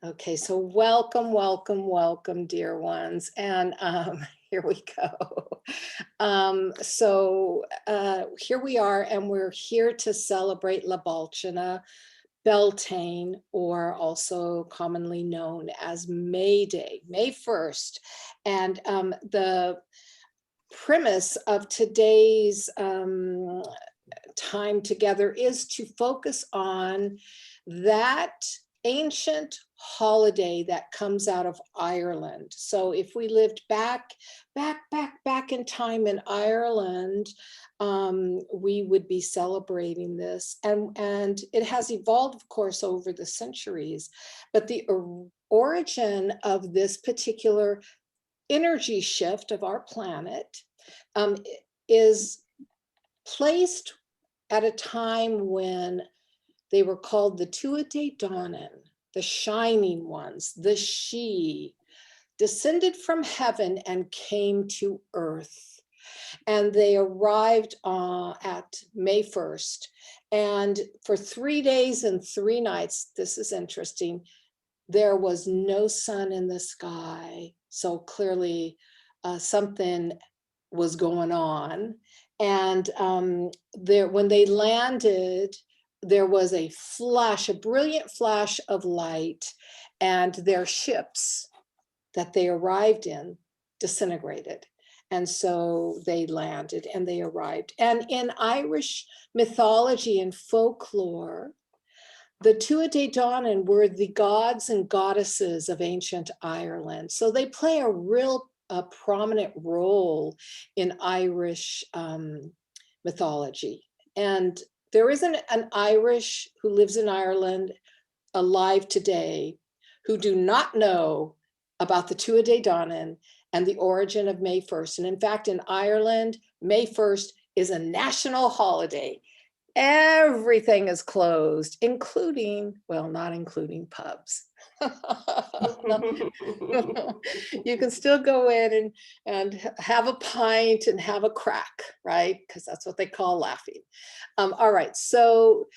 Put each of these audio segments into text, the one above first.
Okay, so welcome, welcome, welcome, dear ones. And here we go. Here we are, and we're here to celebrate La Beltaine, or also commonly known as May Day, May 1st. And the premise of today's time together is to focus on that ancient holiday that comes out of Ireland. So if we lived back in time in Ireland, we would be celebrating this. And it has evolved, of course, over the centuries. But the origin of this particular energy shift of our planet is placed at a time when they were called the Tuatha Danann, the shining ones, the She, descended from heaven and came to earth. And they arrived at May 1st. And for 3 days and 3 nights, this is interesting, there was no sun in the sky. So clearly something was going on. And when they landed, there was a flash, a brilliant flash of light, and their ships that they arrived in disintegrated. And so they landed and they arrived. And in Irish mythology and folklore, the Tuatha Danann were the gods and goddesses of ancient Ireland. So they play a real prominent role in Irish mythology. And there isn't an Irish who lives in Ireland alive today who do not know about the Tuatha Danann and the origin of May 1st. And in fact, in Ireland, May 1st is a national holiday. Everything is closed, including, well, not including pubs. You can still go in and have a pint and have a crack, right? Because that's what they call laughing. All right, so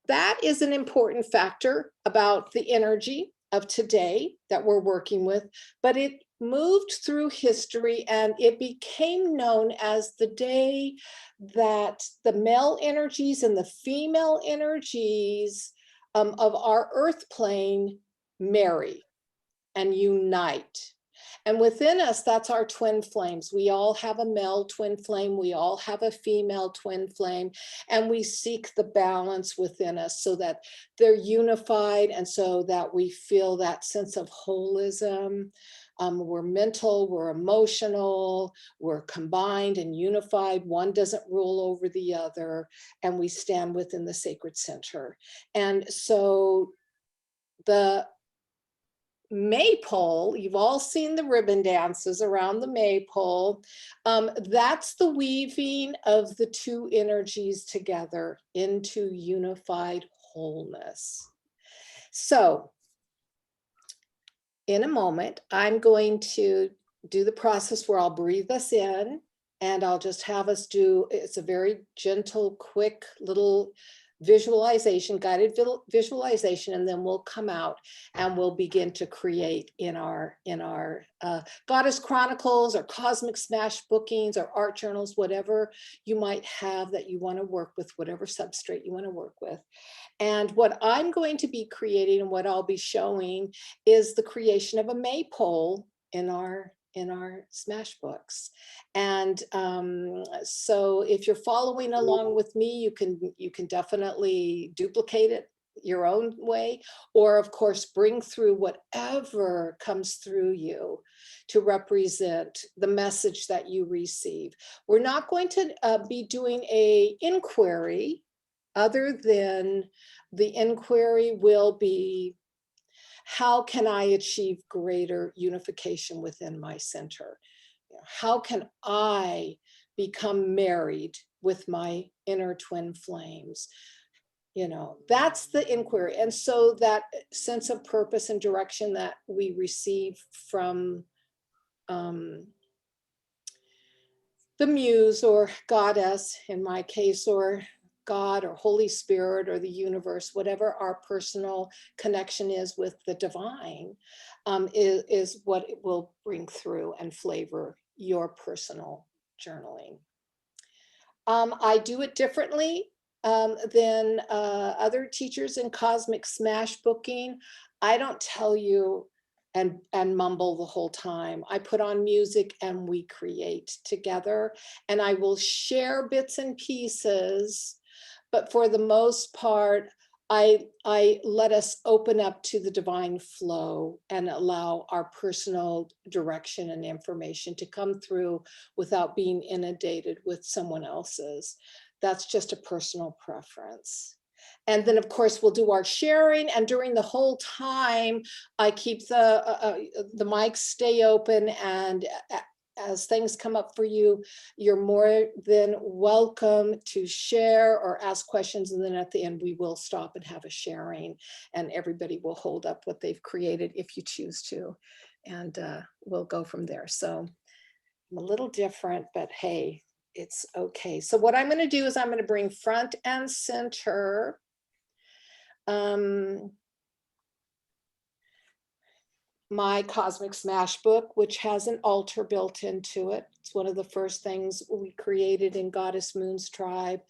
that is an important factor about the energy of today that we're working with, but it moved through history and it became known as the day that the male energies and the female energies of our earth plane marry and unite. And within us, that's our twin flames. We all have a male twin flame. We all have a female twin flame. And we seek the balance within us so that they're unified and so that we feel that sense of holism. We're mental, we're emotional, we're combined and unified. One doesn't rule over the other, and we stand within the sacred center. And so the maypole, you've all seen the ribbon dances around the maypole. That's the weaving of the two energies together into unified wholeness. So in a moment, I'm going to do the process where I'll breathe us in, and I'll just have us do, it's a very gentle, quick little visualization, guided visualization, and then we'll come out and we'll begin to create in our Goddess Chronicles or Cosmic Smash bookings or art journals, whatever you might have that you want to work with, whatever substrate you want to work with. And what I'm going to be creating and what I'll be showing is the creation of a maypole in our Smash books. And so if you're following along with me, you can definitely duplicate it your own way, or of course bring through whatever comes through you to represent the message that you receive. We're not going to be doing a inquiry, other than the inquiry will be, how can I achieve greater unification within my center? How can I become married with my inner twin flames? That's the inquiry. And so that sense of purpose and direction that we receive from the muse or goddess in my case, or God or Holy Spirit or the universe, whatever our personal connection is with the divine, is what it will bring through and flavor your personal journaling. I do it differently than other teachers in Cosmic Smash Booking. I don't tell you and mumble the whole time. I put on music and we create together, and I will share bits and pieces, but for the most part, I let us open up to the divine flow and allow our personal direction and information to come through without being inundated with someone else's. That's just a personal preference. And then, of course, we'll do our sharing. And during the whole time, I keep the mics stay open. And as things come up for you, you're more than welcome to share or ask questions. And then at the end, we will stop and have a sharing, and everybody will hold up what they've created if you choose to. And we'll go from there. So I'm a little different, but hey, it's okay. So what I'm going to do is I'm going to bring front and center my Cosmic Smash book, which has an altar built into it. It's one of the first things we created in Goddess Moon's tribe,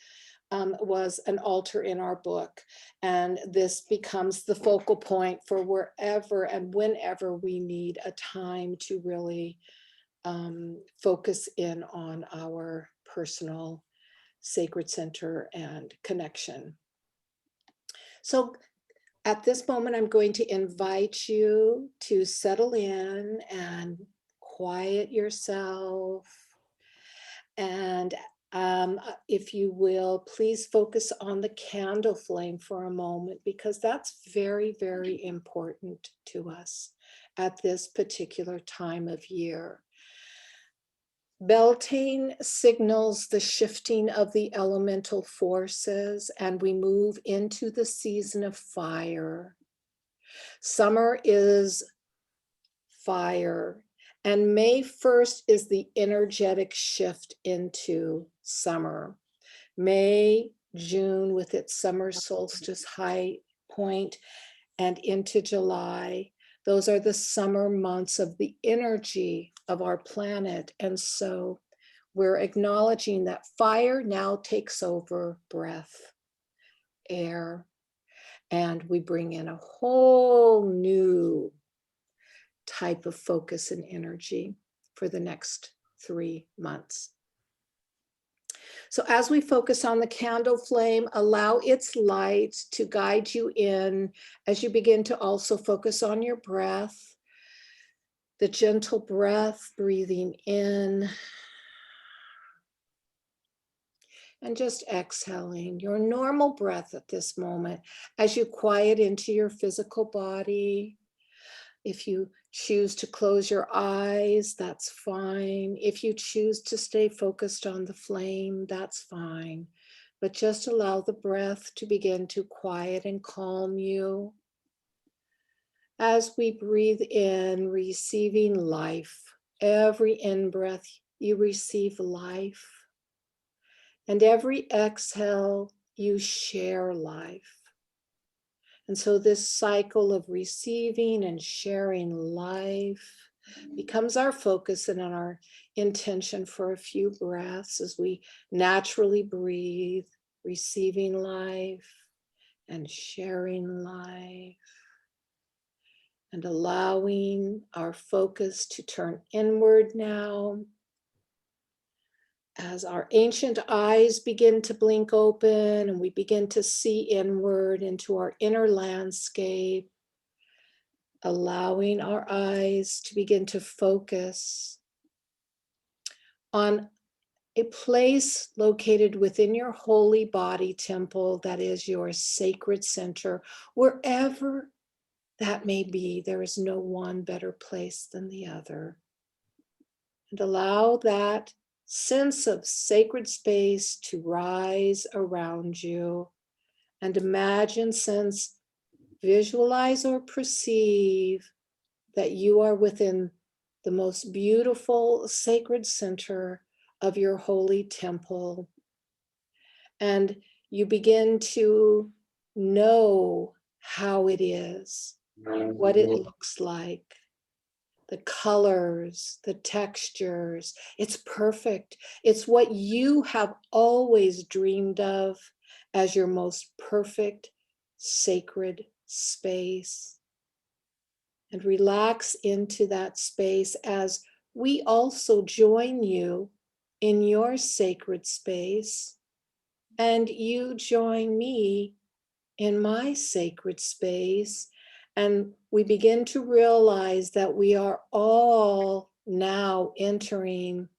was an altar in our book. And this becomes the focal point for wherever and whenever we need a time to really focus in on our personal sacred center and connection. So at this moment, I'm going to invite you to settle in and quiet yourself. And if you will, please focus on the candle flame for a moment, because that's very, very important to us at this particular time of year. Beltaine signals the shifting of the elemental forces, and we move into the season of fire. Summer is fire, and May 1st is the energetic shift into summer. May, June with its summer solstice high point, and into July. Those are the summer months of the energy of our planet. And so we're acknowledging that fire now takes over breath, air, and we bring in a whole new type of focus and energy for the next 3 months. So as we focus on the candle flame, allow its light to guide you in as you begin to also focus on your breath, the gentle breath, breathing in and just exhaling your normal breath at this moment as you quiet into your physical body. If you choose to close your eyes, that's fine. If you choose to stay focused on the flame, that's fine. But just allow the breath to begin to quiet and calm you. As we breathe in, receiving life, every in-breath you receive life, and every exhale you share life. And so this cycle of receiving and sharing life becomes our focus and our intention for a few breaths as we naturally breathe, receiving life and sharing life, and allowing our focus to turn inward now. As our ancient eyes begin to blink open and we begin to see inward into our inner landscape, allowing our eyes to begin to focus on a place located within your holy body temple that is your sacred center. Wherever that may be, there is no one better place than the other. And allow that sense of sacred space to rise around you, and imagine, sense, visualize or perceive that you are within the most beautiful sacred center of your holy temple. And you begin to know how it is, what it looks like, the colors, the textures. It's perfect. It's what you have always dreamed of as your most perfect sacred space. And relax into that space as we also join you in your sacred space, and you join me in my sacred space. And we begin to realize that we are all now entering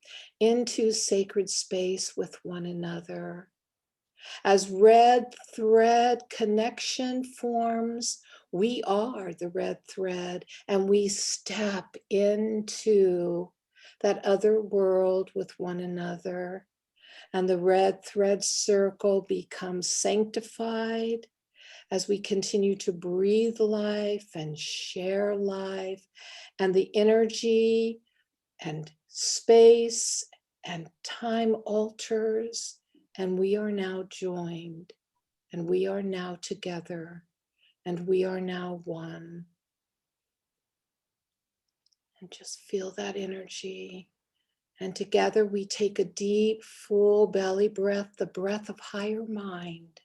into sacred space with one another. As red thread connection forms, we are the red thread, and we step into that other world with one another. And the red thread circle becomes sanctified as we continue to breathe life and share life, and the energy and space and time alters, and we are now joined, and we are now together, and we are now one. And just feel that energy. And together we take a deep, full belly breath, the breath of higher mind.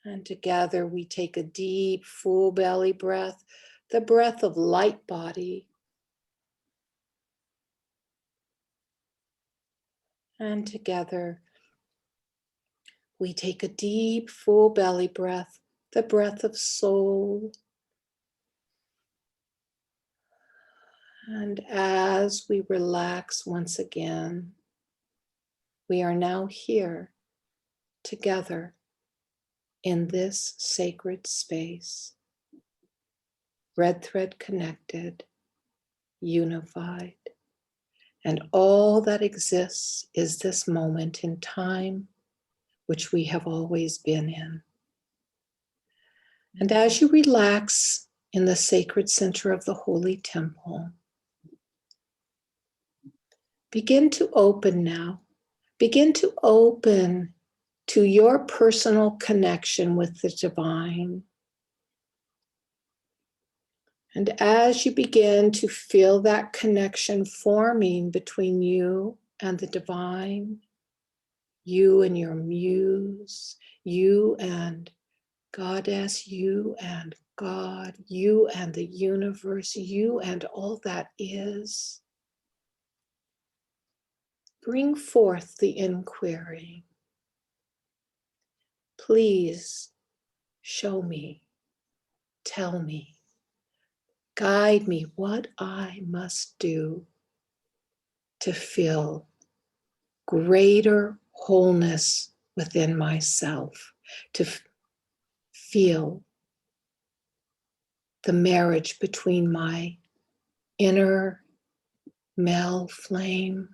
And together we take a deep, full belly breath, the breath of light body. And together we take a deep, full belly breath, the breath of soul. And as we relax once again, we are now here together in this sacred space, red thread connected, unified, and all that exists is this moment in time, which we have always been in. And as you relax in the sacred center of the holy temple, begin to open now. Begin to open to your personal connection with the divine. And as you begin to feel that connection forming between you and the divine, you and your muse, you and Goddess, you and God, you and the universe, you and all that is, bring forth the inquiry. Please show me, tell me, guide me what I must do to feel greater wholeness within myself, to feel the marriage between my inner male flame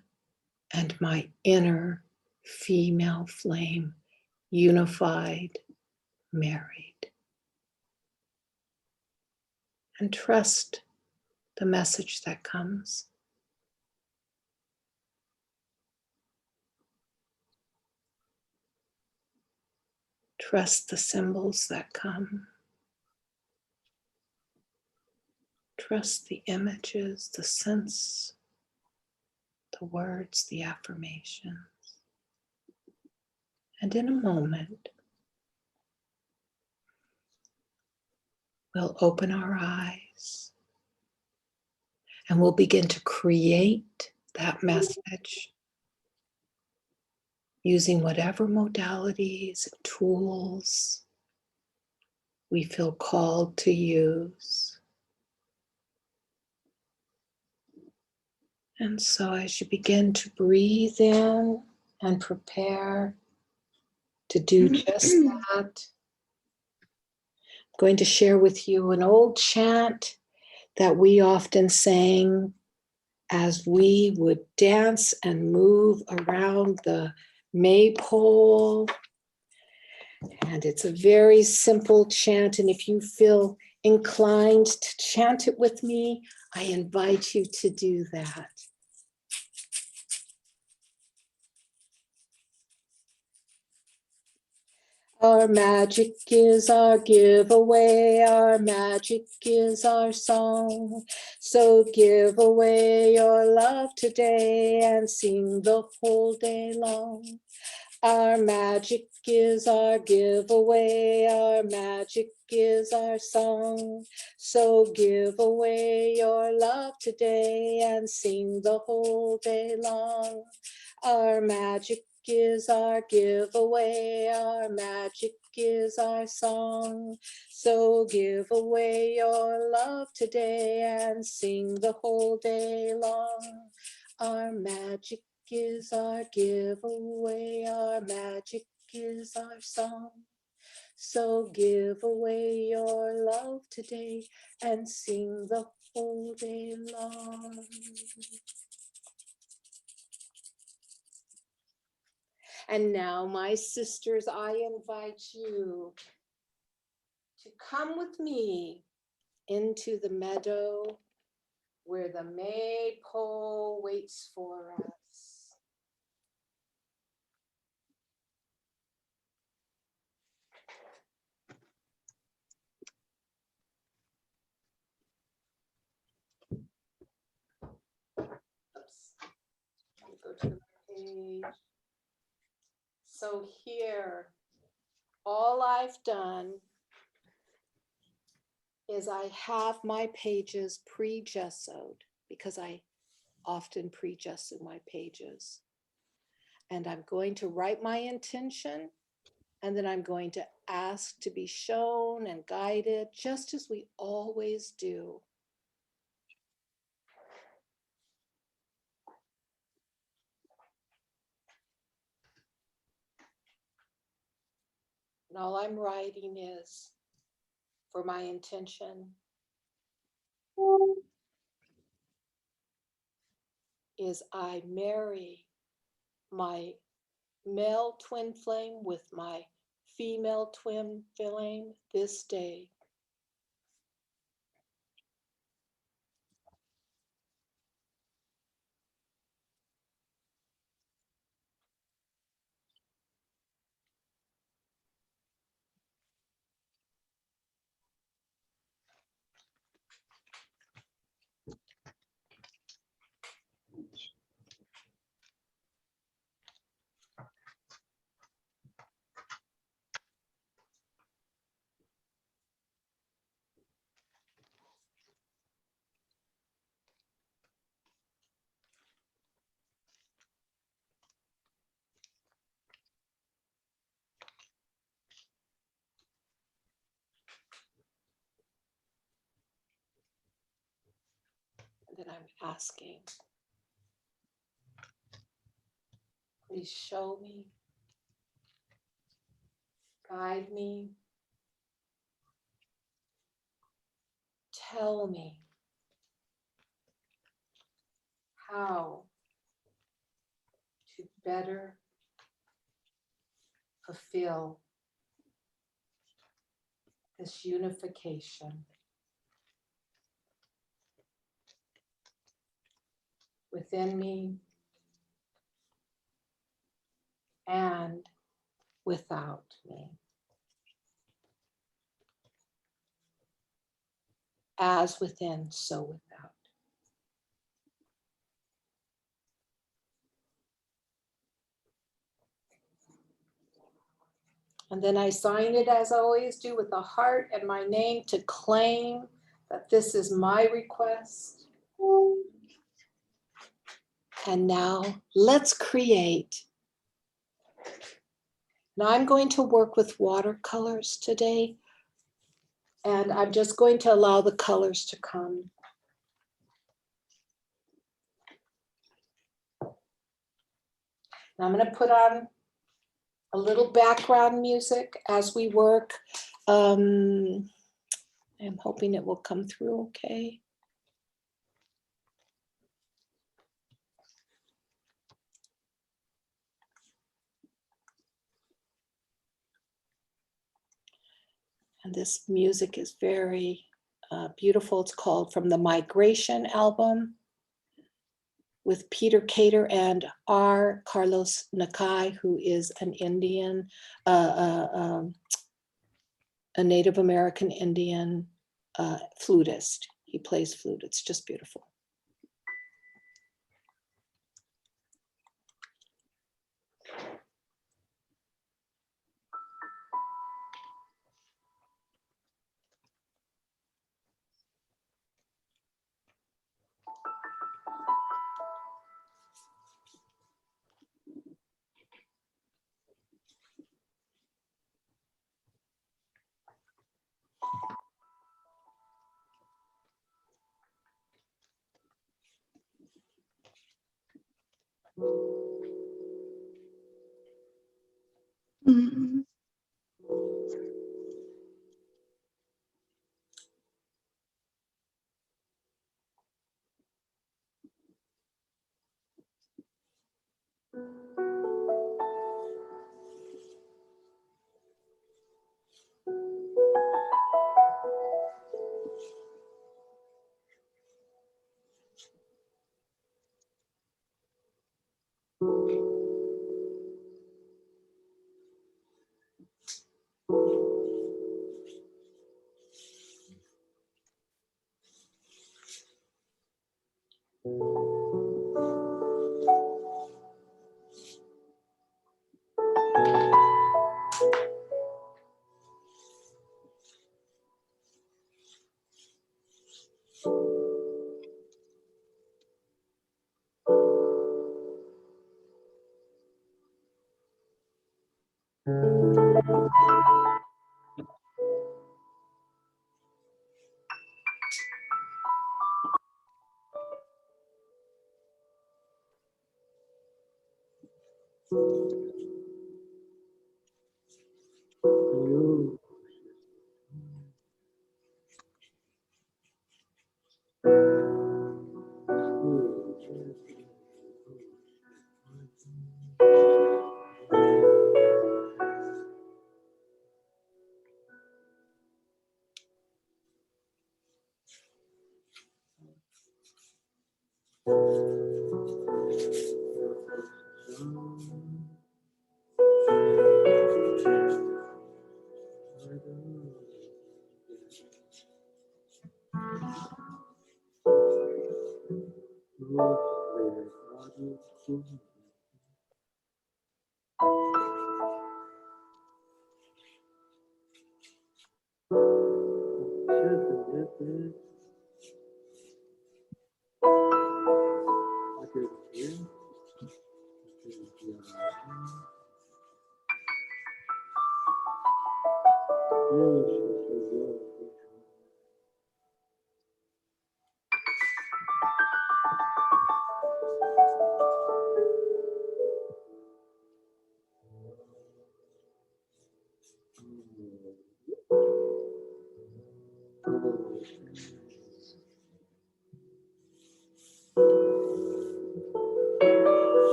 and my inner female flame, unified, married. And trust the message that comes. Trust the symbols that come. Trust the images, the sense, the words, the affirmations. And in a moment, we'll open our eyes and we'll begin to create that message using whatever modalities and tools we feel called to use. And so as you begin to breathe in and prepare to do just that, I'm going to share with you an old chant that we often sang as we would dance and move around the maypole. And it's a very simple chant, and if you feel inclined to chant it with me, I invite you to do that. Our magic is our giveaway, our magic is our song. So give away your love today and sing the whole day long. Our magic is our giveaway, our magic is our song. So give away your love today and sing the whole day long. Our magic is our giveaway, our magic is our song. So give away your love today and sing the whole day long. Our magic is our giveaway, our magic is our song. So give away your love today and sing the whole day long. And now, my sisters, I invite you to come with me into the meadow where the maypole waits for us. Oops. Go to the page. So here, all I've done is I have my pages pre-gessoed because I often pre-gesso my pages. And I'm going to write my intention, and then I'm going to ask to be shown and guided just as we always do. And all I'm writing is for my intention is I marry my male twin flame with my female twin flame this day. And then I'm asking, please show me, guide me, tell me how to better fulfill this unification within me and without me. As within, so without. And then I sign it as I always do with a heart and my name to claim that this is my request. And now let's create. Now I'm going to work with watercolors today, and I'm just going to allow the colors to come. Now I'm going to put on a little background music as we work. I'm hoping it will come through okay. And this music is very beautiful. It's called From the Migration album. with Peter Cater and R. Carlos Nakai, who is an Indian, a Native American Indian flutist. He plays flute. It's just beautiful. Mm-hmm.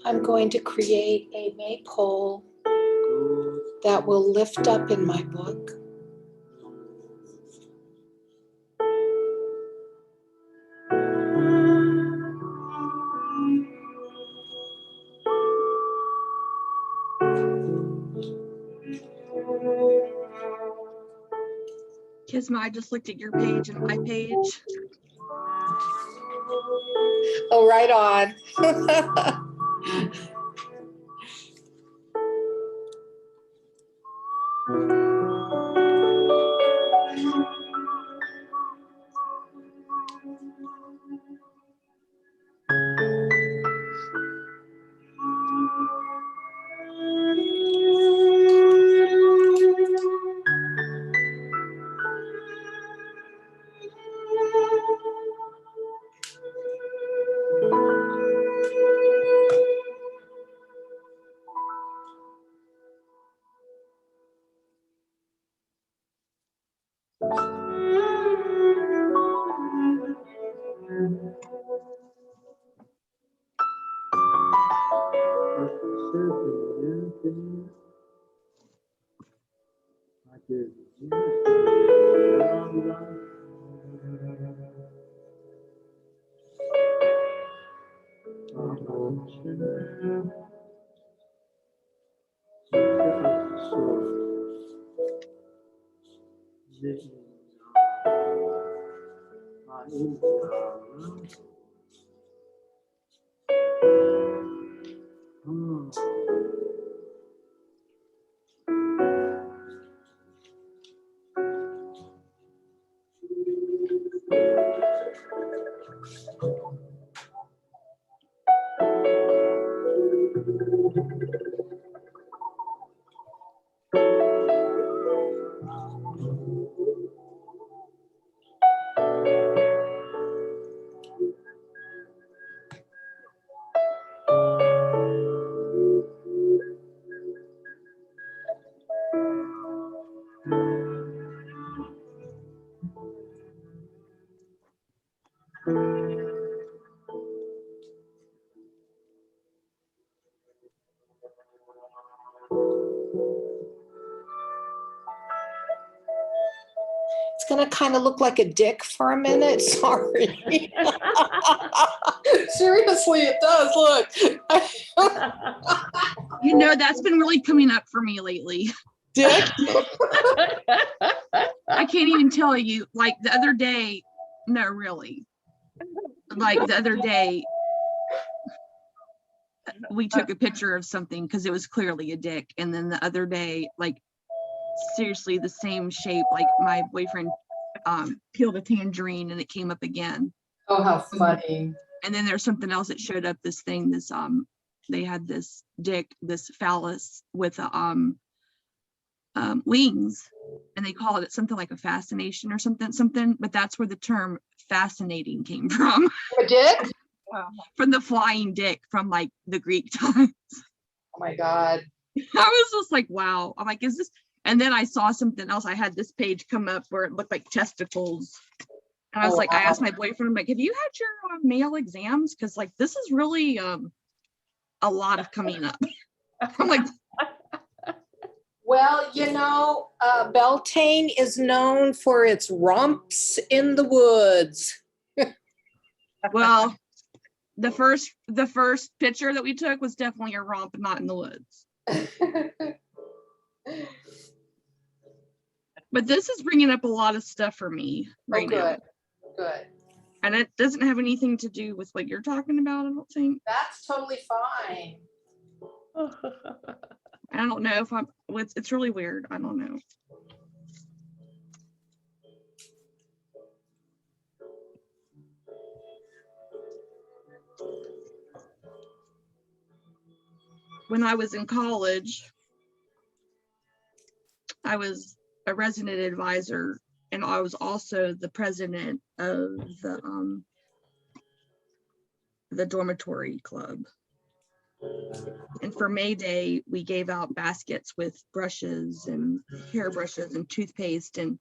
I'm going to create a maypole that will lift up in my book. Kisma, I just looked at your page and my page. Oh, right on. It's gonna kind of look like a dick for a minute. Sorry. Seriously, it does. Look. You know, that's been really coming up for me lately. Dick? I can't even tell you, like the other day, no, really. Like the other day, we took a picture of something because it was clearly a dick. And then the other day, like seriously the same shape, like my boyfriend peeled a tangerine and it came up again. Oh, how funny. And then there's something else that showed up, this thing, this they had this dick, this phallus with wings, and they call it something like a fascination or something, but that's where the term fascinating came from. A dick? From the flying dick from like the Greek times. Oh my God. I was just like, wow. I'm like, is this? And then I saw something else. I had this page come up where it looked like testicles. And I was like, wow. I asked my boyfriend, I'm like, have you had your male exams? Because like, this is really a lot of coming up. I'm like, well, you know, Beltaine is known for its romps in the woods. well, the first picture that we took was definitely a romp, not in the woods. But this is bringing up a lot of stuff for me right now. Good. And it doesn't have anything to do with what you're talking about, I don't think. That's totally fine. I don't know if it's really weird. I don't know. When I was in college, I was a resident advisor, and I was also the president of the dormitory club. And for May Day, we gave out baskets with brushes and hairbrushes and toothpaste and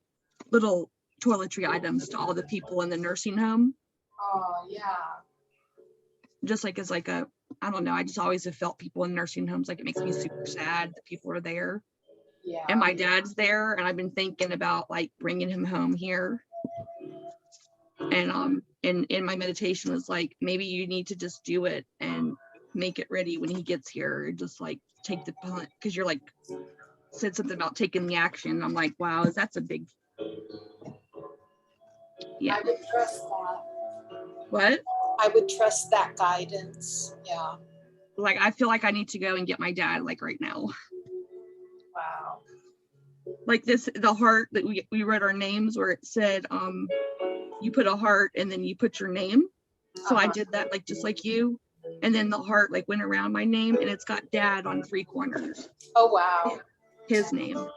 little toiletry items to all the people in the nursing home. Oh, yeah. Just like as like a, I don't know, I just always have felt people in nursing homes, like it makes me super sad that people are there. Yeah. And my dad's there, and I've been thinking about like bringing him home here. And in my meditation was like, maybe you need to just do it and make it ready when he gets here. Just like take the punt, because you're like said something about taking the action. I'm like, wow, that's a big, yeah. I would trust that. What? I would trust that guidance. Yeah. Like, I feel like I need to go and get my dad like right now. Wow. Like this, the heart that we wrote our names where it said, you put a heart and then you put your name. So I did that, like just like you. And then the heart like went around my name, and it's got dad on 3 corners. Oh, wow. His name.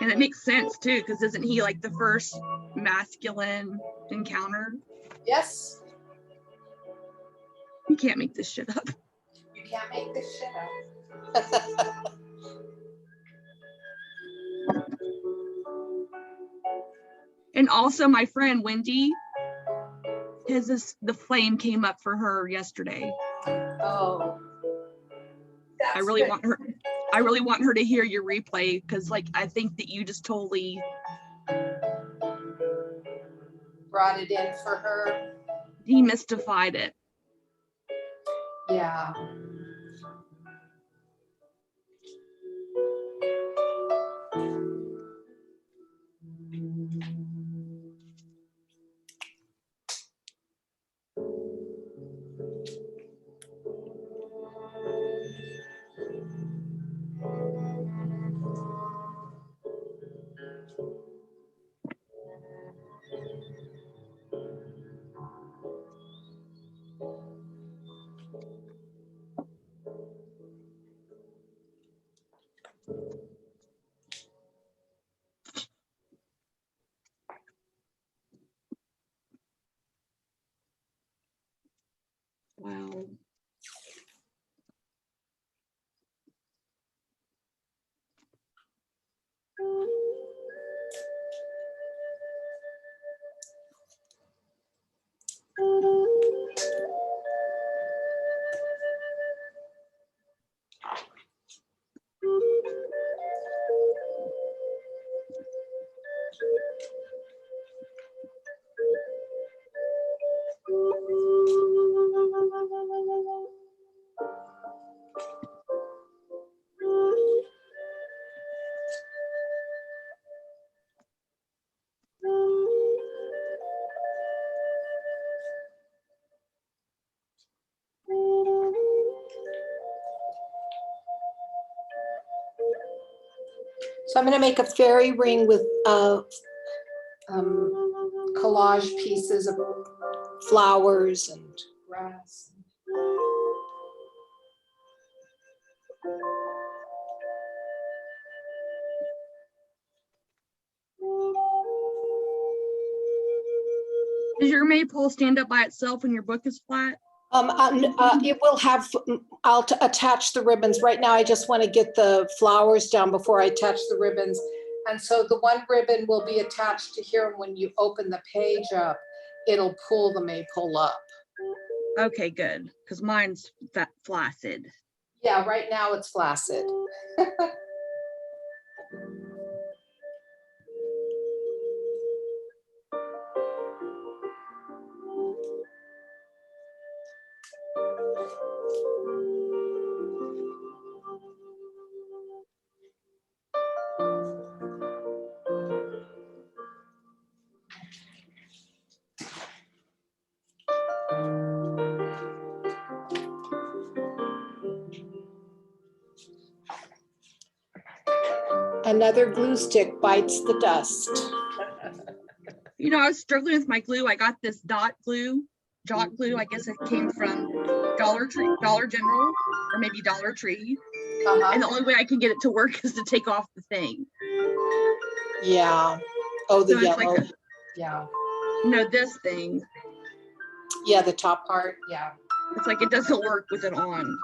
And it makes sense too, because isn't he like the first masculine encounter? Yes. You can't make this shit up. You can't make this shit up. And also my friend Wendy, the flame came up for her yesterday. Oh. I really want her to hear your replay, because like I think that you just totally Brought it in for her. demystified it. Yeah. Wow. So I'm going to make a fairy ring with collage pieces of flowers and grass. Does your maypole stand up by itself when your book is flat? It will have, I'll attach the ribbons. Right now, I just want to get the flowers down before I attach the ribbons. And so the one ribbon will be attached to here. And when you open the page up, it'll pull the maypole up. Okay, good, because mine's flaccid. Yeah, right now it's flaccid. Another glue stick bites the dust. You know, I was struggling with my glue. I got this jot glue. I guess it came from Dollar General, or maybe Dollar Tree. And the only way I can get it to work is to take off the thing. Yeah. Oh, the So yellow. Like yeah. No, this thing. Yeah, the top part. Yeah. It's like it doesn't work with it on.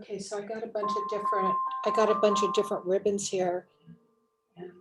Okay, so I got a bunch of different ribbons here. And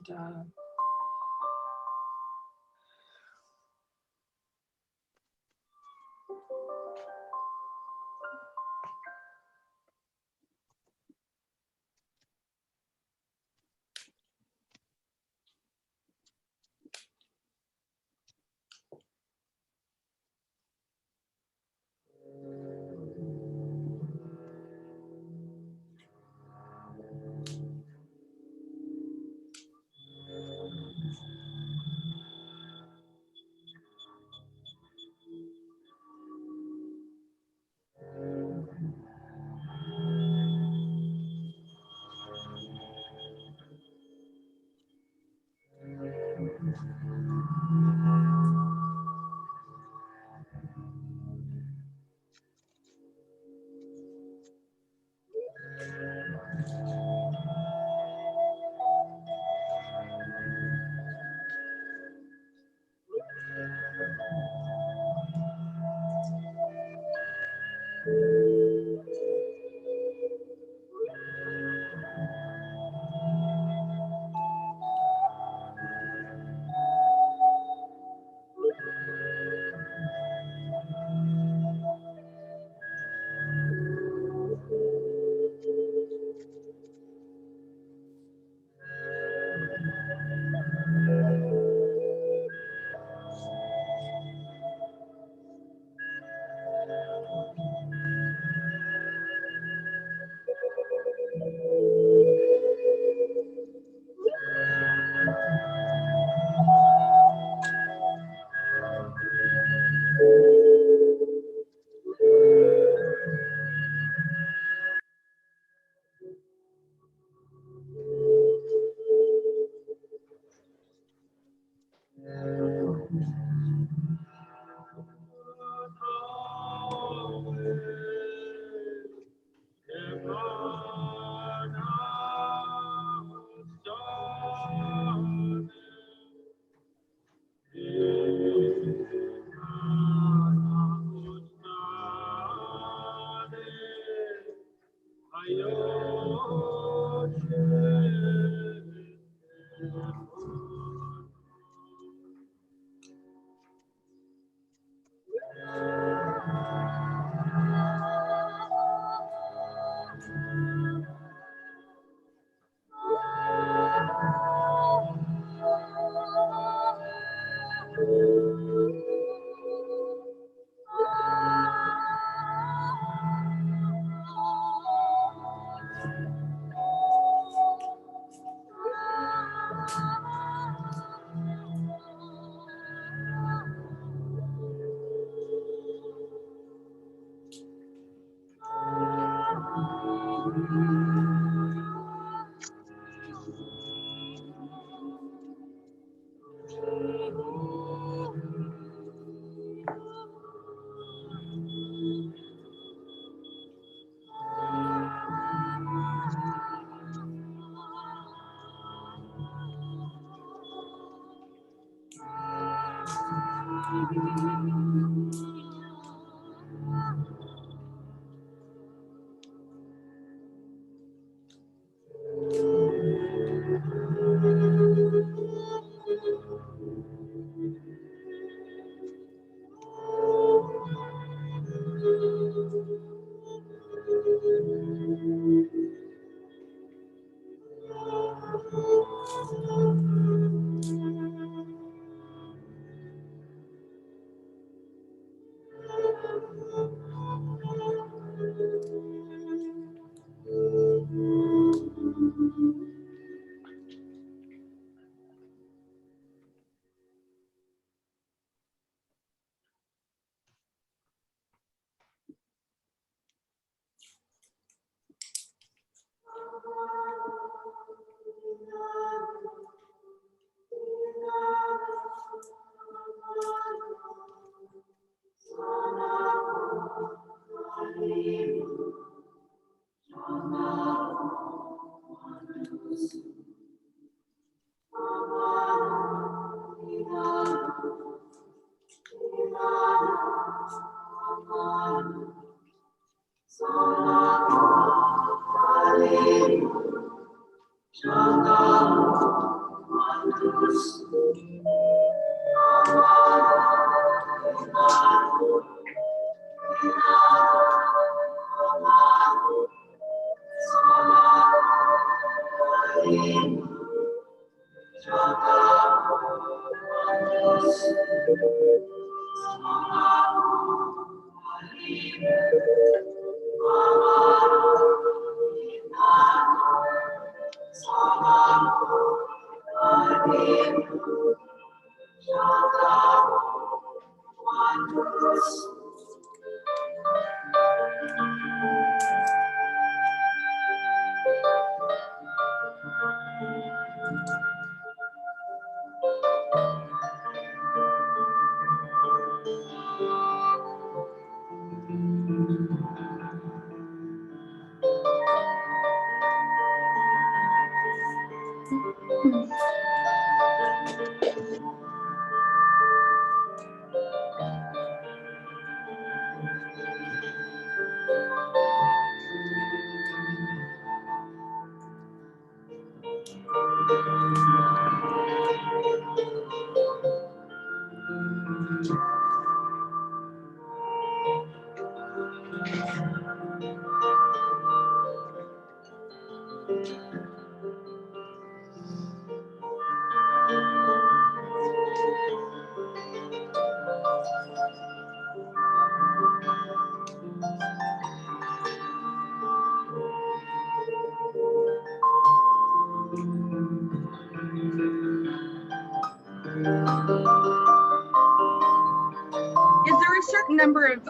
Is there a certain number of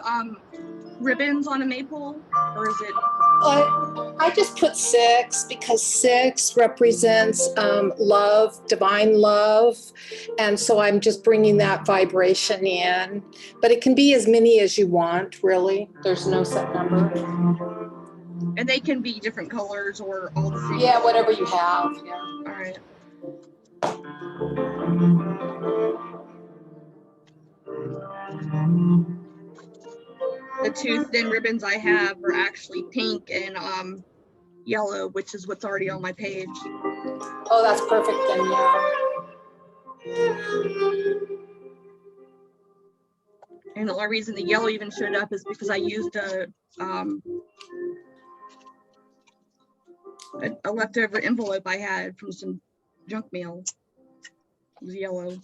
ribbons on a maypole, or is it? I just put 6 because 6 represents love, divine love. And so I'm just bringing that vibration in. But it can be as many as you want, really. There's no set number. And they can be different colors or all the same? Yeah, whatever you have. Yeah. All right. The 2 thin ribbons I have are actually pink and yellow, which is what's already on my page. Oh, that's perfect then, yeah. And the only reason the yellow even showed up is because I used a leftover envelope I had from some junk mail. It was yellow.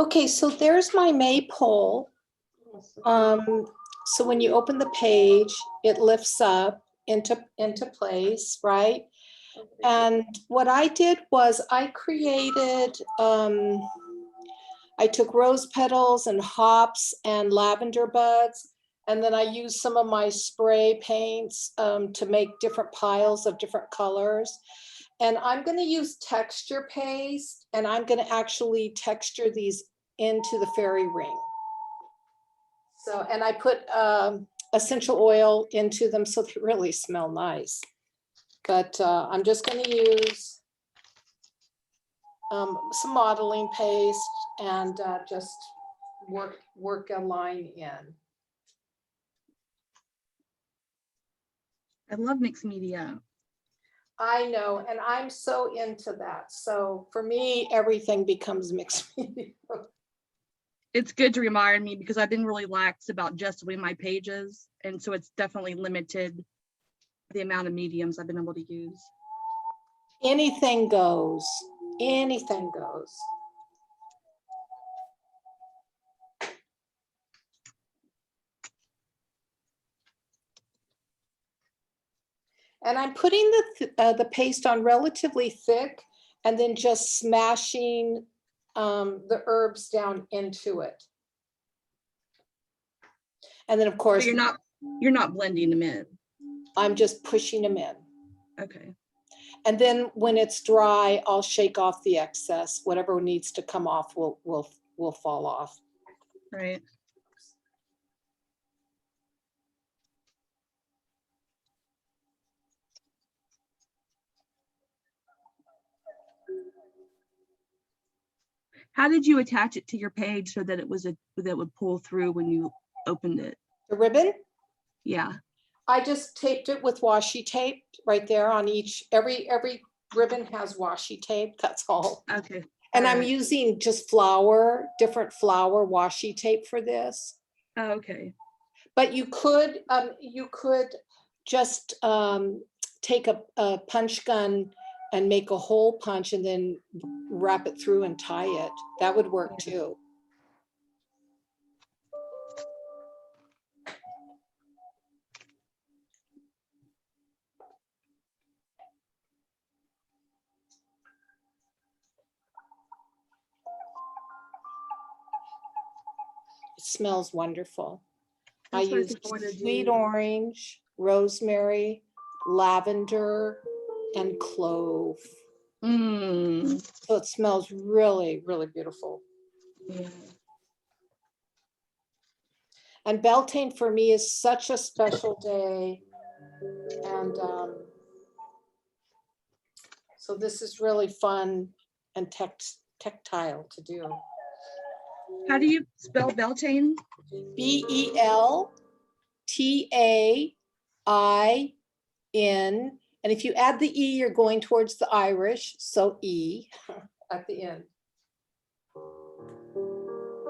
Okay, so there's my maypole. So when you open the page, it lifts up into place, right? And what I did was I created, I took rose petals and hops and lavender buds, and then I used some of my spray paints to make different piles of different colors. And I'm going to use texture paste, and I'm going to actually texture these into the fairy ring. So, and I put essential oil into them so they really smell nice. But I'm just going to use some modeling paste and just work a line in. I love mixed media. I know, and I'm so into that. So for me, everything becomes mixed media. It's good to remind me because I've been really lax about just doing my pages. And so it's definitely limited the amount of mediums I've been able to use. Anything goes, anything goes. And I'm putting the paste on relatively thick and then just smashing the herbs down into it. And then of course, So you're not blending them in. I'm just pushing them in. Okay. And then when it's dry, I'll shake off the excess. Whatever needs to come off will fall off. Right. How did you attach it to your page so that it was that would pull through when you opened it? The ribbon? Yeah. I just taped it with washi tape right there on each, every ribbon has washi tape, that's all. Okay. And All I'm right. using just flower, different flower washi tape for this. Oh, okay. But you could just take a punch gun and make a hole punch and then wrap it through and tie it. That would work too. It smells wonderful. I That's what I use think I want to sweet do. orange, rosemary, lavender, and clove. Mm. So it smells really, really beautiful. Yeah. And Beltane for me is such a special day. And so this is really fun and tactile to do. How do you spell Beltane? Beltain. And if you add the E, you're going towards the Irish. So E at the end.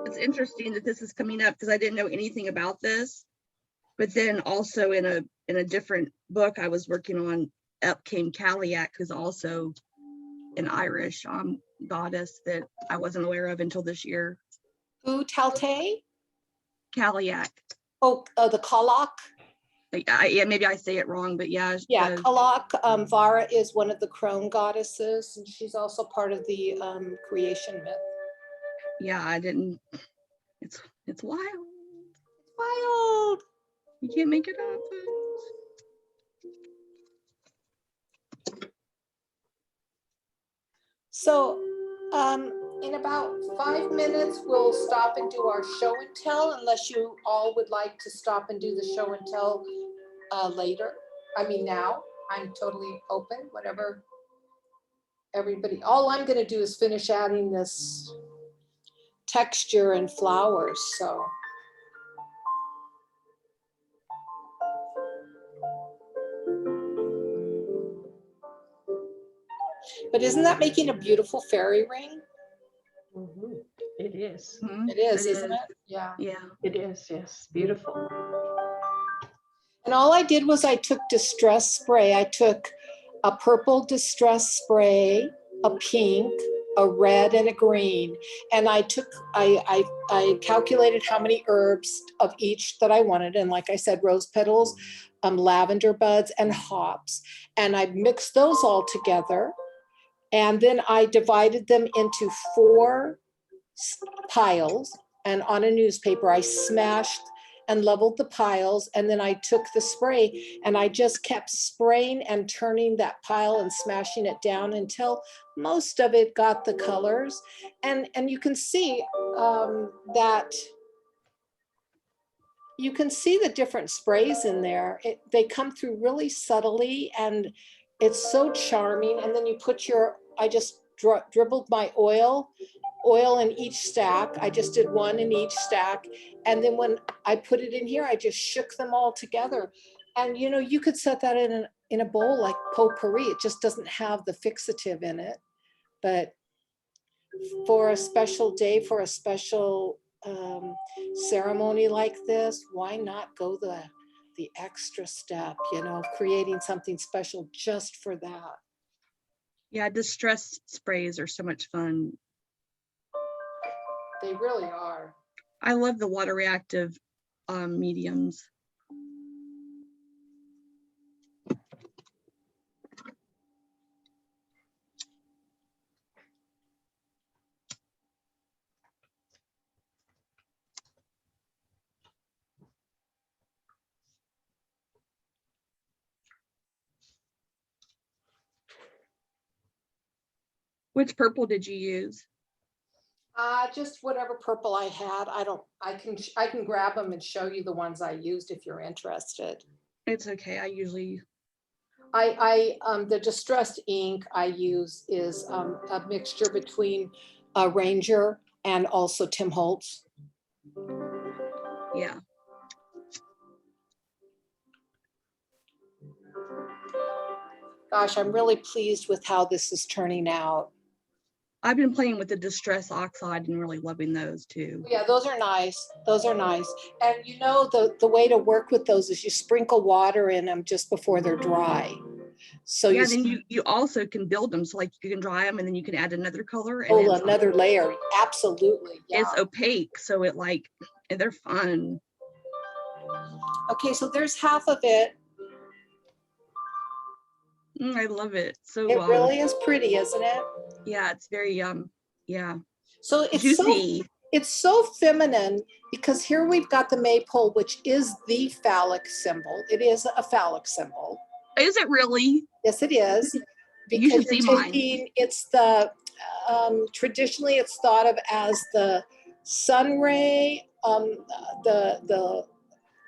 It's interesting that this is coming up because I didn't know anything about this. But then also in a different book I was working on, up came Cailleach, who's also an Irish goddess that I wasn't aware of until this year. Who, Talte? Cailleach. Oh, the Cailleach. Yeah, maybe I say it wrong, but yeah. Yeah, Cailleach. Vara is one of the crone goddesses, and she's also part of the creation myth. Yeah, I didn't. It's wild. It's wild. You can't make it up. So in about 5 minutes, we'll stop and do our show and tell, unless you all would like to stop and do the show and tell later. I mean, now I'm totally open, whatever everybody, all I'm going to do is finish adding this texture and flowers, so. But isn't that making a beautiful fairy ring? Mhm. It is. Mhm, It is, isn't it? Yeah. Yeah. It is. Yes. Beautiful. And all I did was I took distress spray. I took a purple distress spray, a pink, a red, and a green. And I calculated how many herbs of each that I wanted. And like I said, rose petals, lavender buds, and hops. And I mixed those all together. And then I divided them into 4 piles. And on a newspaper, I smashed and leveled the piles. And then I took the spray and I just kept spraying and turning that pile and smashing it down until most of it got the colors. And you can see that you can see the different sprays in there. They come through really subtly and it's so charming. And then you put I just dribbled my oil in each stack. I just did 1 in each stack. And then when I put it in here, I just shook them all together. And you could set that in a bowl like potpourri. It just doesn't have the fixative in it. But for a special day, for a special ceremony like this, why not go the extra step, of creating something special just for that? Yeah, distress sprays are so much fun. They really are. I love the water reactive mediums. Which purple did you use? Just whatever purple I had. I can grab them and show you the ones I used if you're interested. It's okay. I usually. The distressed ink I use is a mixture between Ranger and also Tim Holtz. Yeah. Gosh, I'm really pleased with how this is turning out. I've been playing with the distress oxide and really loving those too. Yeah, those are nice. Those are nice. And the way to work with those is you sprinkle water in them just before they're dry. So yeah, then you also can build them. So like you can dry them and then you can add another color. And another layer. Absolutely. Yeah. It's opaque. So and they're fun. Okay, so there's half of it. I love it. So it really is pretty, isn't it? Yeah, it's very yeah. So it's juicy. It's so feminine because here we've got the maypole, which is the phallic symbol. It is a phallic symbol. Is it really? Yes, it is. Because you should see mine. It's the traditionally it's thought of as the sun ray,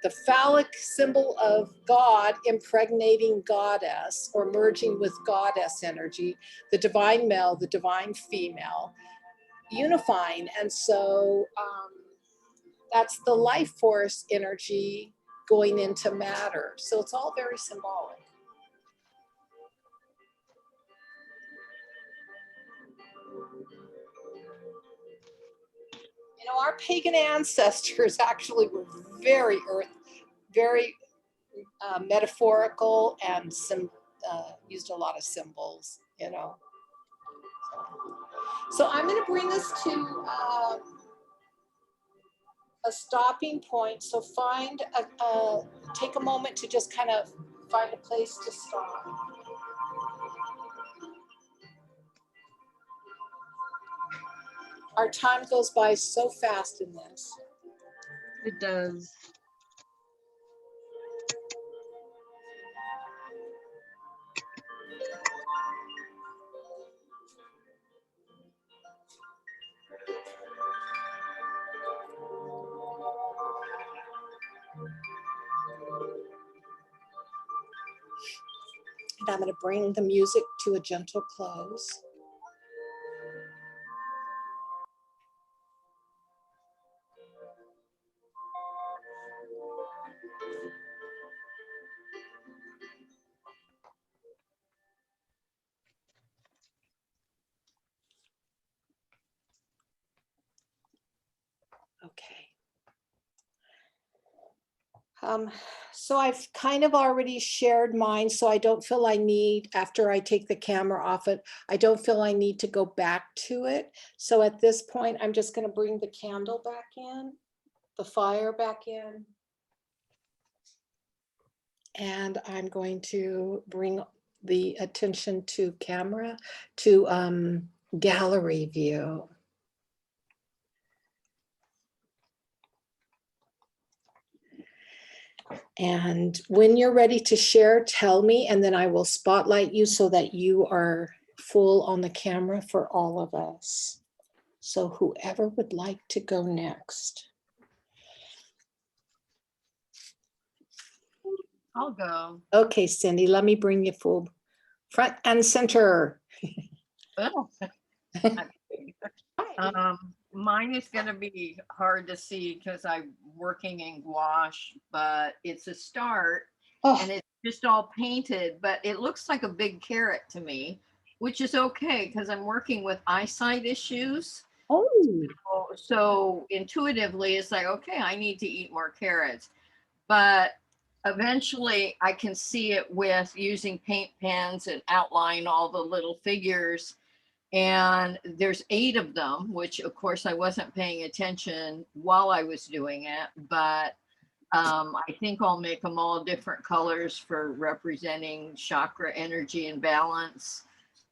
the phallic symbol of God impregnating goddess or merging with goddess energy, the divine male, the divine female, unifying. And so that's the life force energy going into matter. So it's all very symbolic. Our pagan ancestors actually were very metaphorical and used a lot of symbols, So I'm going to bring us to a stopping point. So take a moment to just kind of find a place to stop. Our time goes by so fast in this. It does. And I'm going to bring the music to a gentle close. So I've kind of already shared mine, so I don't feel I need, after I take the camera off it, I don't feel I need to go back to it. So at this point, I'm just going to bring the candle back in, the fire back in. And I'm going to bring the attention to camera, to gallery view. And when you're ready to share, tell me, and then I will spotlight you so that you are full on the camera for all of us. So whoever would like to go next. I'll go. Okay, Cindy, let me bring you full front and center. Well, mine is going to be hard to see because I'm working in gouache, but it's a start Oh, and it's just all painted, but it looks like a big carrot to me, which is okay because I'm working with eyesight issues. oh, So intuitively, it's like, okay, I need to eat more carrots. But eventually, I can see it with using paint pens and outline all the little figures. And there's 8 of them, which of course I wasn't paying attention while I was doing it. But I think I'll make them all different colors for representing chakra energy and balance.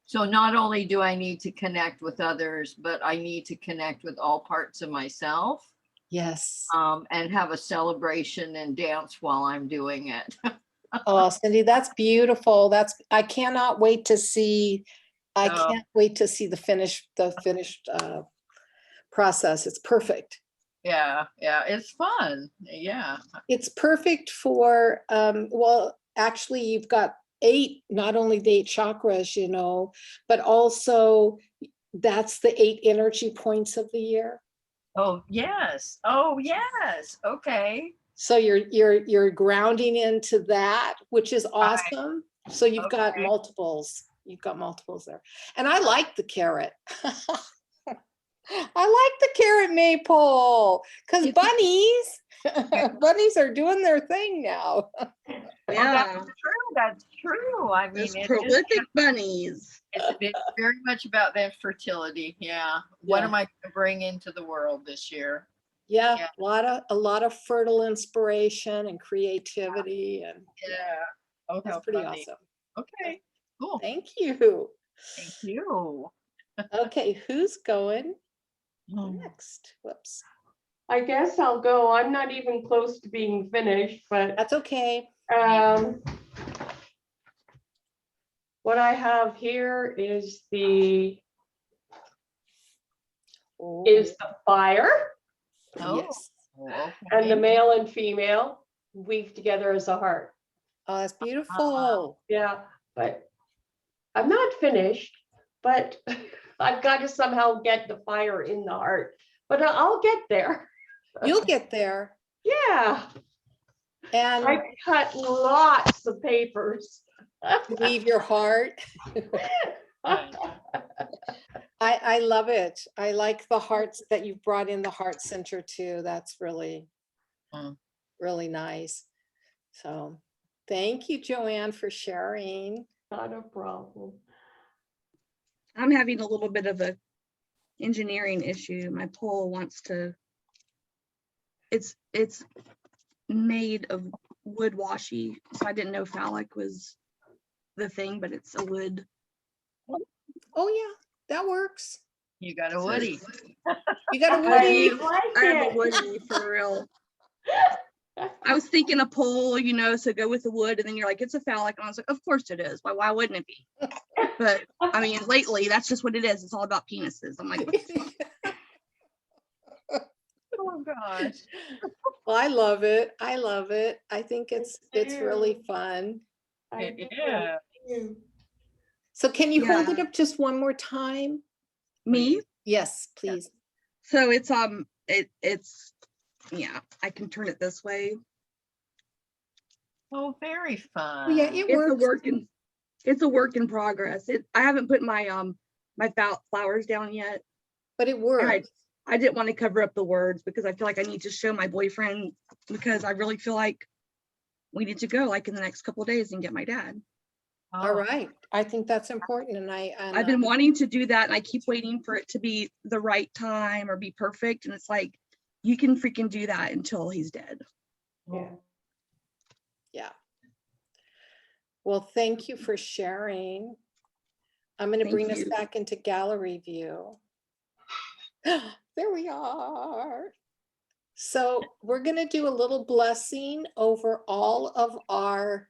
So not only do I need to connect with others, but I need to connect with all parts of myself, yes. and have a celebration and dance while I'm doing it. Oh, Cindy, that's beautiful. I cannot wait to see, I Oh. can't wait to see the finished process. It's perfect. Yeah, it's fun. Yeah. It's perfect for, well, actually you've got 8, not only the 8 chakras, you know, but also that's the 8 energy points of the year. Oh, yes. Oh, yes. Okay. So you're grounding into that, which is awesome. So you've got Okay. multiples. You've got multiples there. And I like the carrot. I like the carrot maypole because bunnies are doing their thing now. Yeah, That's true. I mean, those it is, prolific bunnies. it's very much about their fertility. Yeah. What Yeah. am I going to bring into the world this year? Yeah, Yeah. a lot of fertile inspiration and creativity, and Yeah. Oh, that's how pretty funny. awesome. Okay. Cool. Thank you. Thank you. Okay, who's going Hmm. next? Whoops. I guess I'll go. I'm not even close to being finished, but That's okay. what I have here is the Oh, fire, Oh. yes. Okay. and the male and female weave together as a heart. Oh, that's beautiful. Yeah, but I'm not finished, but I've got to somehow get the fire in the heart, but I'll get there. You'll get there. Yeah, And I cut lots of papers. leave your heart. I love it. I like the hearts that you've brought in, the heart center too. That's really, Mm. really nice. So thank you, Joanne, for sharing. Not a problem. I'm having a little bit of a engineering issue. My pole wants to, it's made of wood washi, so I didn't know phallic was the thing, but it's a wood. Oh yeah, that works. You got a Woody. You got a I Woody. like I have a it. woody for real. I was thinking a pole, you know, so go with the wood, and then you're like, it's a phallic, and I was like, of course it is. Why wouldn't it be? But I mean, lately that's just what it is. It's all about penises. I'm like, Oh gosh. Well, I love it. I love it. I think it's really fun. I do. Yeah. So can you hold Yeah. it up just one more time? me. Yes, please. So it's it's yeah, I can turn it this way. Oh, very fun. Oh, yeah, it It's works. a work in progress. I haven't put my my flowers down yet. But it And works. I didn't want to cover up the words because I feel like I need to show my boyfriend, because I really feel like we need to go like in the next couple of days and get my dad. All right. I think that's important. And I've been wanting to do that, and I keep waiting for it to be the right time or be perfect. And it's like, you can freaking do that until he's dead. Yeah. Yeah. Well, thank you for sharing. I'm going to Thank bring us you. back into gallery view. There we are. So we're going to do a little blessing over all of our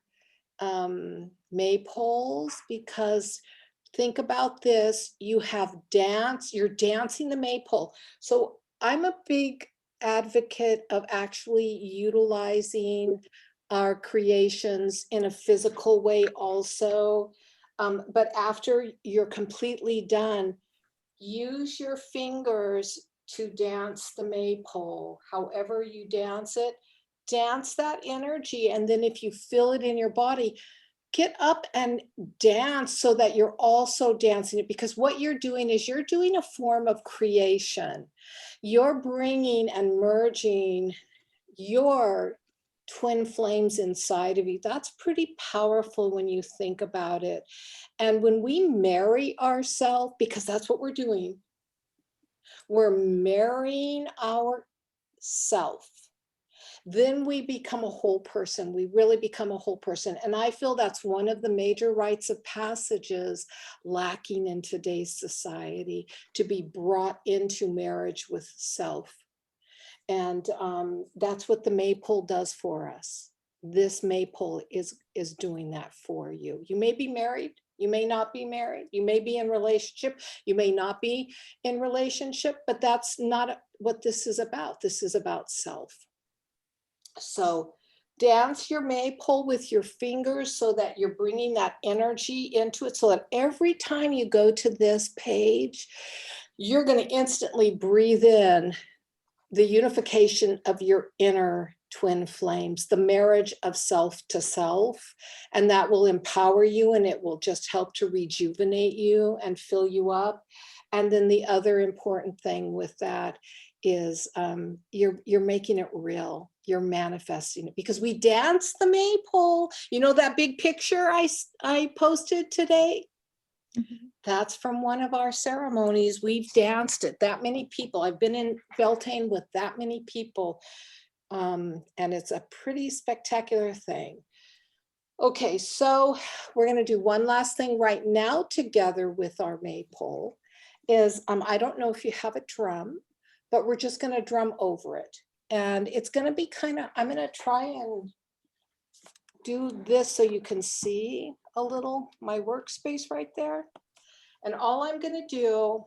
maypoles, because think about this, you have dance, you're dancing the maypole. So I'm a big advocate of actually utilizing our creations in a physical way also. But after you're completely done, use your fingers to dance the maypole. However you dance it, dance that energy. And then if you feel it in your body, get up and dance so that you're also dancing it, because what you're doing is you're doing a form of creation. You're bringing and merging your twin flames inside of you. That's pretty powerful when you think about it. And when we marry ourselves, because that's what we're doing, we're marrying ourself, then we become a whole person. We really become a whole person. And I feel that's one of the major rites of passages lacking in today's society, to be brought into marriage with self. And that's what the maypole does for us. This maypole is doing that for you. You may be married, you may not be married, you may be in relationship, you may not be in relationship, but that's not what this is about. This is about self. So dance your maypole with your fingers so that you're bringing that energy into it, so that every time you go to this page, you're going to instantly breathe in the unification of your inner twin flames, the marriage of self to self, and that will empower you, and it will just help to rejuvenate you and fill you up. And then the other important thing with that is you're making it real. You're manifesting it, because we dance the maypole. You know that big picture I posted today? That's from one of our ceremonies. We've danced it, that many people. I've been in Beltaine with that many people. And it's a pretty spectacular thing. Okay, so we're going to do one last thing right now together with our maypole. Is I don't know if you have a drum, but we're just going to drum over it. And it's going to be kind of, I'm going to try and do this so you can see a little my workspace right there. And all I'm going to do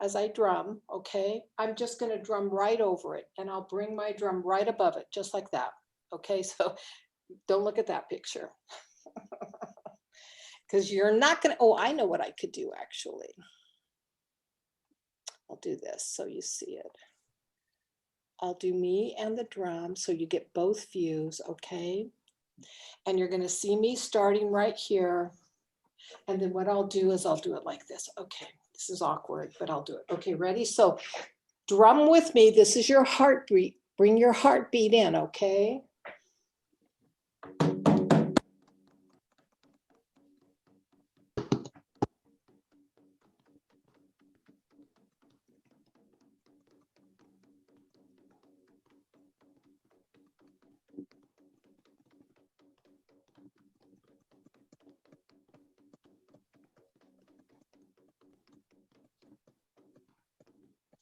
as I drum, okay, I'm just going to drum right over it, and I'll bring my drum right above it, just like that. Okay, so don't look at that picture. Because you're not going to, oh, I know what I could do actually. I'll do this so you see it. I'll do me and the drum so you get both views, okay? And you're going to see me starting right here. And then what I'll do is I'll do it like this. Okay, this is awkward, but I'll do it. Okay, ready? So drum with me. This is your heartbeat. Bring your heartbeat in, okay?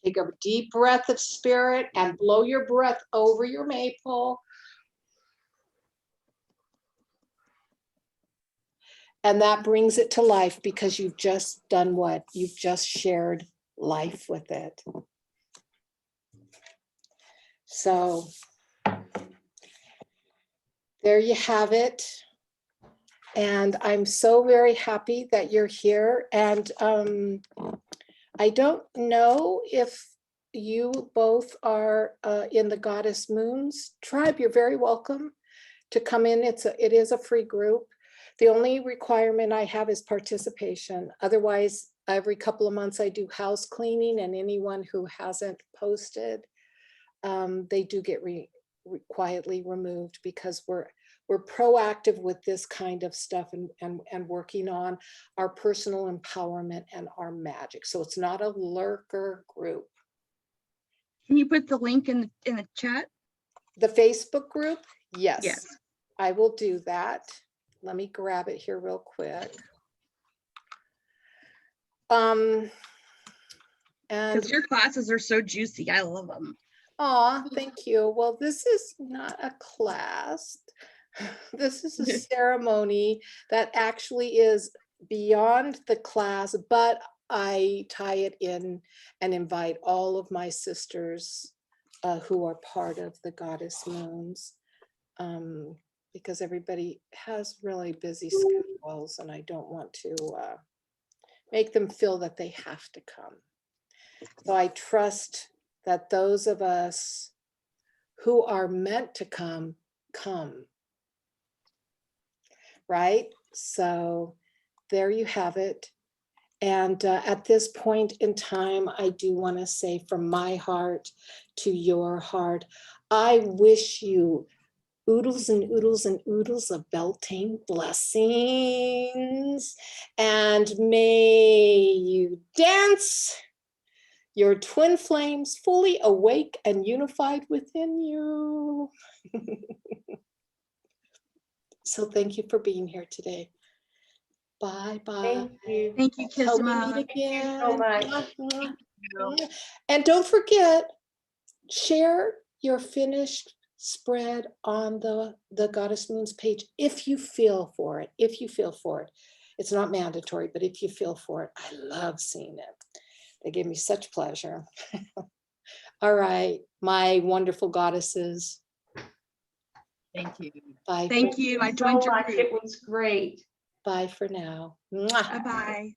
Take a deep breath of spirit and blow your breath over your maypole. And that brings it to life, because you've just done what? You've just shared life with it. So there you have it. And I'm so very happy that you're here. And I don't know if you both are in the Goddess Moon's tribe. You're very welcome to come in. It is a free group. The only requirement I have is participation. Otherwise, every couple of months I do house cleaning, and anyone who hasn't posted, they do get quietly removed, because we're proactive with this kind of stuff, and working on our personal empowerment and our magic. So it's not a lurker group. Can you put the link in the chat? The Facebook group? Yes. Yes. I will do that. Let me grab it here real quick. And Because your classes are so juicy. I love them. aw, thank you. Well, this is not a class. This is a ceremony that actually is beyond the class, but I tie it in and invite all of my sisters who are part of the Goddess Moons, because everybody has really busy schedules, and I don't want to make them feel that they have to come. So I trust that those of us who are meant to come, come. Right? So there you have it. And at this point in time, I do want to say from my heart to your heart, I wish you oodles and oodles and oodles of Beltaine blessings, and may you dance your twin flames fully awake and unified within you. So thank you for being here today. Bye bye. Thank you. Thank you, Till we Kisma. meet Thank you again. so much. And don't forget, share your finished spread on the Goddess Moons page if you feel for it. If you feel for it. It's not mandatory, but if you feel for it, I love seeing it. They give me such pleasure. All right, my wonderful goddesses. Thank you. Bye. Thank you. I so joined your much. group. It was great. Bye for now. Mwah. Bye-bye.